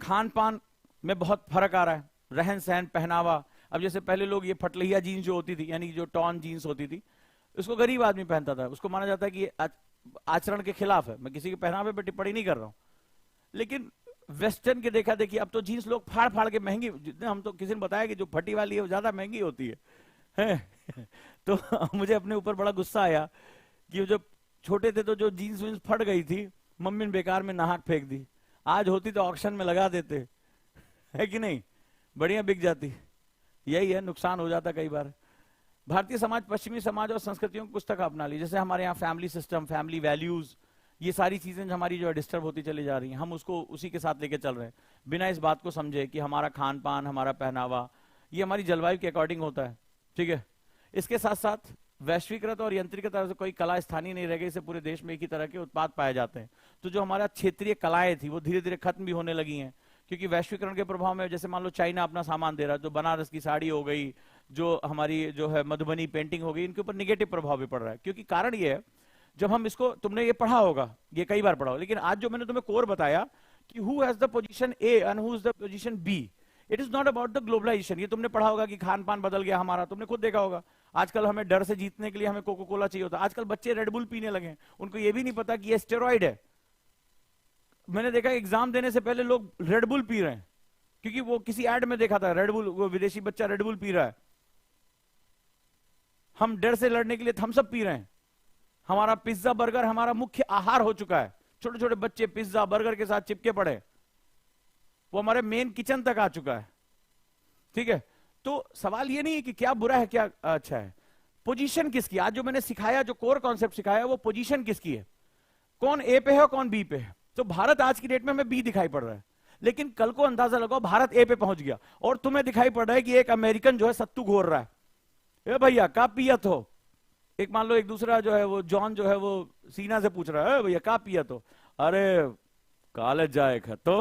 खान पान में बहुत फर्क आ रहा है, रहन सहन, पहनावा। अब जैसे पहले लोग ये फटलहिया जीन्स जो होती थी, यानी जो टॉन जीन्स होती थी, उसको गरीब आदमी पहनता था, उसको माना जाता है कि ये आचरण के खिलाफ है। मैं किसी के पहनावे पे टिप्पणी नहीं कर रहा हूं, लेकिन वेस्टर्न के देखा देखिए अब तो जीन्स लोग फाड़ फाड़ के महंगी, जितने हम तो किसी ने बताया कि जो फटी वाली है वो ज्यादा महंगी होती है। तो मुझे अपने ऊपर बड़ा गुस्सा आया कि जब छोटे थे तो जो जीन्स वीन्स फट गई थी, मम्मी ने बेकार में नाहक फेंक दी। आज होती तो ऑक्शन में लगा देते, है कि नहीं, बढ़िया बिक जाती। यही है, नुकसान हो जाता कई बार। भारतीय समाज पश्चिमी समाज और संस्कृतियों को कुछ तक अपना ली, जैसे हमारे यहाँ फैमिली सिस्टम, फैमिली वैल्यूज, ये सारी चीजें हमारी जो है डिस्टर्ब होती चली जा रही हैं। हम उसको उसी के साथ लेके चल रहे हैं, बिना इस बात को समझे कि हमारा खान पान, हमारा पहनावा ये हमारी जलवायु के अकॉर्डिंग होता है। ठीक है, इसके साथ साथ वैश्वीकृत और यंत्रिक तरह से कोई कला स्थानीय नहीं रह गई, इससे पूरे देश में एक ही तरह के उत्पाद पाए जाते हैं। तो जो हमारा क्षेत्रीय कलाएं थी वो धीरे धीरे खत्म भी होने लगी हैं, क्योंकि वैश्वीकरण के प्रभाव में जैसे मान लो चाइना अपना सामान दे रहा है, जो बनारस की साड़ी हो गई, जो हमारी जो है मधुबनी पेंटिंग हो गई, इनके ऊपर निगेटिव प्रभाव भी पड़ रहा है। क्योंकि कारण ये है, जब हम इसको, तुमने ये पढ़ा होगा, ये कई बार पढ़ा होगा, लेकिन आज जो मैंने तुम्हें कोर बताया कि who has the position A and who is the position B, it is not about the globalisation. ये तुमने पढ़ा होगा कि खान पान बदल गया हमारा, तुमने खुद देखा होगा। आजकल हमें डर से जीतने के लिए हमें कोका कोला चाहिए होता है। आजकल बच्चे रेडबुल पीने लगे, उनको ये भी नहीं पता कि ये स्टेरॉइड है। मैंने देखा एग्जाम देने से पहले लोग रेडबुल पी रहे हैं, क्योंकि वो किसी एड में देखा था रेडबुल, वो विदेशी बच्चा रेडबुल पी रहा है। हम डर से लड़ने के लिए थम्स अप पी रहे हैं। हमारा पिज्जा बर्गर हमारा मुख्य आहार हो चुका है। छोटे छोटे बच्चे पिज्जा बर्गर के साथ चिपके पड़े, वो हमारे मेन किचन तक आ चुका है। ठीक है, तो सवाल ये नहीं है कि क्या बुरा है क्या अच्छा है, पोजीशन किसकी। आज जो मैंने सिखाया, जो कोर कॉन्सेप्ट सिखाया, वो पोजीशन किसकी है, कौन ए पे है कौन बी पे है। तो भारत आज की डेट में हमें बी दिखाई पड़ रहा है, लेकिन कल को अंदाजा लगाओ भारत ए पे पहुंच गया और तुम्हें दिखाई पड़ रहा है कि एक अमेरिकन जो है सत्तू घोर रहा है। ए भैया का पियत हो, एक मान लो एक दूसरा जो है वो जॉन जो है वो सीना से पूछ रहा है भैया का पियत हो, अरे कॉलेज जाए तो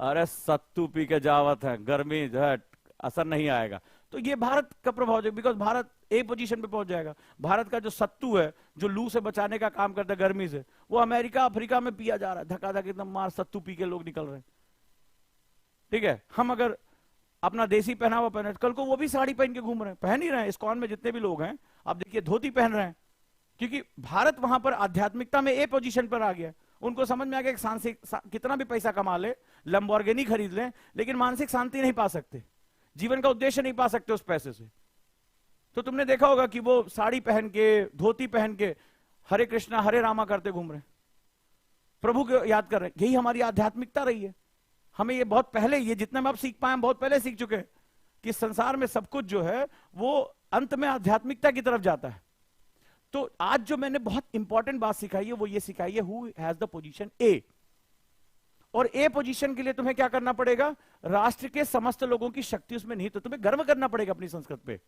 अरे सत्तू पी के जावत है, गर्मी जो है असर नहीं आएगा। तो ये भारत का प्रभाव है, बिकॉज भारत ए पोजीशन पे पहुंच जाएगा। भारत का जो सत्तू है, जो लू से बचाने का काम करता है गर्मी से, वो अमेरिका अफ्रीका में पिया जा रहा है, धक्का धक्का एकदम मार सत्तू पी के लोग निकल रहे हैं। ठीक है, हम अगर अपना देसी पहनावा पहने, कल को वो भी साड़ी पहन के घूम रहे हैं, पहन ही रहे हैं। इस्कॉन में जितने भी लोग हैं आप देखिए धोती पहन रहे हैं, क्योंकि भारत वहां पर आध्यात्मिकता में ए पोजीशन पर आ गया। उनको समझ में आ गया कि कितना भी पैसा कमा ले, लंबोर्गिनी खरीद ले, लेकिन मानसिक शांति नहीं पा सकते, जीवन का उद्देश्य नहीं पा सकते उस पैसे से। तो तुमने देखा होगा कि वो साड़ी पहन के, धोती पहन के हरे कृष्णा हरे रामा करते घूम रहे हैं, प्रभु को याद कर रहे हैं। यही हमारी आध्यात्मिकता रही है। हमें ये बहुत पहले, ये जितना हम अब सीख पाए, हम बहुत पहले सीख चुके हैं कि संसार में सब कुछ जो है वो अंत में आध्यात्मिकता की तरफ जाता है। तो आज जो मैंने बहुत इंपॉर्टेंट बात सिखाई है वो ये सिखाई है, हु हैज द पोजीशन ए। और ए पोजीशन के लिए तुम्हें क्या करना पड़ेगा, राष्ट्र के समस्त लोगों की शक्ति उसमें नहीं, तो तुम्हें गर्व करना पड़ेगा अपनी संस्कृति पे।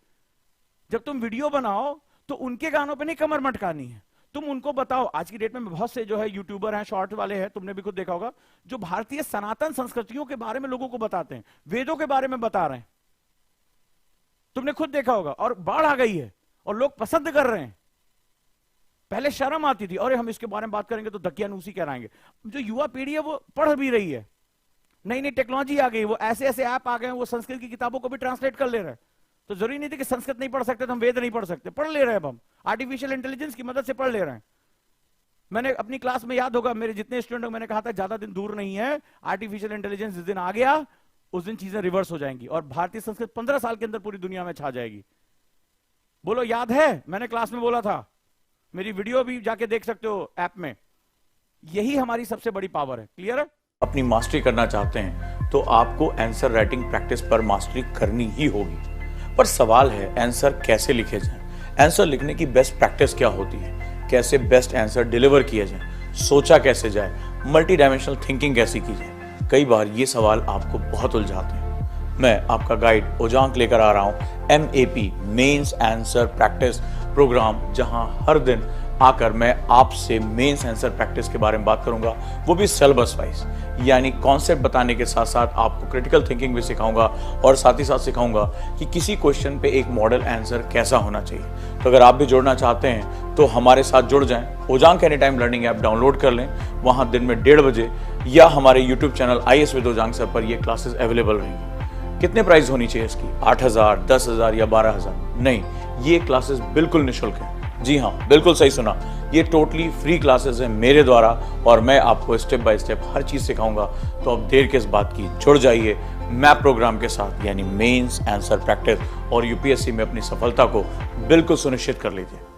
जब तुम वीडियो बनाओ तो उनके गानों पे नहीं कमर मटकानी है, तुम उनको बताओ। आज की डेट में बहुत से जो है यूट्यूबर हैं, शॉर्ट वाले हैं, तुमने भी खुद देखा होगा, जो भारतीय सनातन संस्कृतियों के बारे में लोगों को बताते हैं, वेदों के बारे में बता रहे हैं, तुमने खुद देखा होगा। और बाढ़ आ गई है और लोग पसंद कर रहे हैं। पहले शर्म आती थी, और हम इसके बारे में बात करेंगे तो दकियानूसी कराएंगे। जो युवा पीढ़ी है वो पढ़ भी रही है, नई नई टेक्नोलॉजी आ गई, वो ऐसे ऐसे ऐप आ गए, वो संस्कृत की किताबों को भी ट्रांसलेट कर ले रहे हैं। तो जरूरी नहीं थी कि संस्कृत नहीं पढ़ सकते तो हम वेद नहीं पढ़ सकते, पढ़ ले रहे हैं। अब हम आर्टिफिशियल इंटेलिजेंस की मदद से पढ़ ले रहे हैं। मैंने अपनी क्लास में, याद होगा मेरे जितने स्टूडेंट, मैंने कहा था ज्यादा दिन दूर नहीं है, आर्टिफिशियल इंटेलिजेंस जिस दिन आ गया उस दिन चीजें रिवर्स हो जाएंगी और भारतीय संस्कृत 15 साल के अंदर पूरी दुनिया में छा जाएगी। बोलो याद है, मैंने क्लास में बोला था, मेरी वीडियो भी जाके देख सकते हो ऐप में। यही हमारी सबसे बड़ी पावर है। क्लियर है? अपनी मास्टरी करना चाहते हैं तो आपको आंसर राइटिंग प्रैक्टिस पर मास्टरी करनी ही होगी। पर सवाल है आंसर कैसे लिखे जाएं? आंसर लिखने की बेस्ट प्रैक्टिस क्या होती है? कैसे बेस्ट आंसर डिलीवर किया जाए? सोचा कैसे जाए? मल्टी डायमेंशनल थिंकिंग कैसी की जाए? कई बार ये सवाल आपको बहुत उलझाते हैं। मैं आपका गाइड ओजांक लेकर आ रहा हूँ MAP mains answer practice programme, जहां हर दिन आकर मैं आपसे मेंस आंसर प्रैक्टिस के बारे में बात करूंगा, वो भी सिलेबस वाइज, यानी कॉन्सेप्ट बताने के साथ साथ आपको क्रिटिकल थिंकिंग भी सिखाऊंगा और साथ ही साथ सिखाऊंगा कि किसी क्वेश्चन पे एक मॉडल आंसर कैसा होना चाहिए। तो अगर आप भी जुड़ना चाहते हैं तो हमारे साथ जुड़ जाएं। Ojaank any time learning app download कर लें, वहां दिन में 1:30 बजे या हमारे YouTube channel IAS with Ojaank sir पर ये क्लासेस अवेलेबल रहेंगी। कितने प्राइस होनी चाहिए इसकी? 8,000, 10,000 या 12,000? नहीं, ये क्लासेस बिल्कुल निःशुल्क है। जी हाँ, बिल्कुल सही सुना, ये टोटली फ्री क्लासेस है मेरे द्वारा और मैं आपको स्टेप बाय स्टेप हर चीज सिखाऊंगा। तो अब देर किस बात की, जुड़ जाइए मैप प्रोग्राम के साथ, यानी मेंस आंसर प्रैक्टिस, और यूपीएससी में अपनी सफलता को बिल्कुल सुनिश्चित कर लीजिए।